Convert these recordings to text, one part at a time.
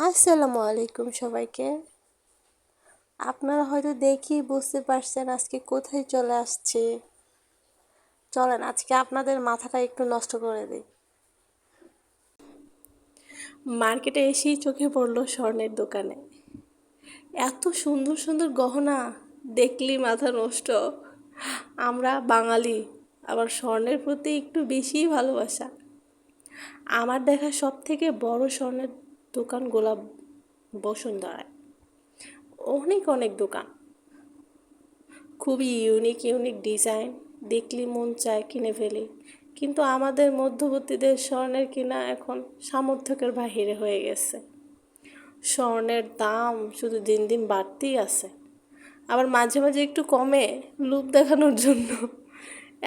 আসসালামু আলাইকুম সবাইকে। আপনারা হয়তো দেখেই বুঝতে পারছেন আজকে কোথায় চলে আসছি। চলেন আজকে আপনাদের মাথাটা একটু নষ্ট করে দিই। মার্কেটে এসেই চোখে পড়লো স্বর্ণের দোকানে। এত সুন্দর সুন্দর গহনা দেখলেই মাথা নষ্ট। আমরা বাঙালি, আবার স্বর্ণের প্রতি একটু বেশিই ভালোবাসা। আমার দেখা সব থেকে বড় স্বর্ণের দোকান গোলাপ বসুন্ধরায়। অনেক অনেক দোকান, খুবই ইউনিক ইউনিক ডিজাইন, দেখলে মন চায় কিনে ফেলি। কিন্তু আমাদের মধ্যবর্তীদের স্বর্ণের কিনা এখন সামর্থ্যের বাহিরে হয়ে গেছে। স্বর্ণের দাম শুধু দিন দিন বাড়তেই আছে, আবার মাঝে মাঝে একটু কমে লোভ দেখানোর জন্য।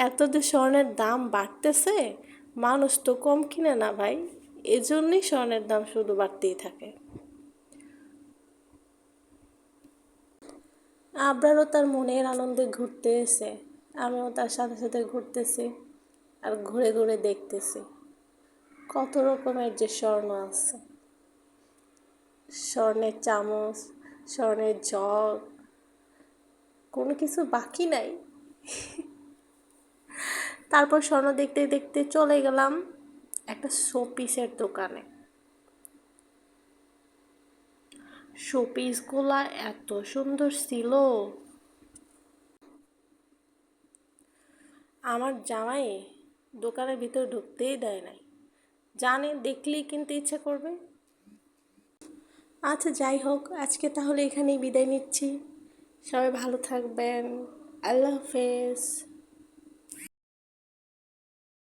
এত যে স্বর্ণের দাম বাড়তেছে, মানুষ তো কম কিনে না ভাই, এজন্যই স্বর্ণের দাম শুধু বাড়তেই থাকে। আবরারও তার মনের আনন্দে ঘুরতে এসে আমিও তার সাথে সাথে ঘুরতেছি, আর ঘুরে ঘুরে দেখতেছি কত রকমের যে স্বর্ণ আছে। স্বর্ণের চামচ, স্বর্ণের জগ, কোনো কিছু বাকি নাই। তারপর স্বর্ণ দেখতে দেখতে চলে গেলাম একটা শোপিসের দোকানে। শোপিসগুলা এত সুন্দর ছিল, আমার জামাই দোকানের ভিতরে ঢুকতেই দেয় নাই, জানে দেখলেই কিনতে ইচ্ছে করবে। আচ্ছা যাই হোক, আজকে তাহলে এখানেই বিদায় নিচ্ছি। সবাই ভালো থাকবেন। আল্লাহ হাফেজ।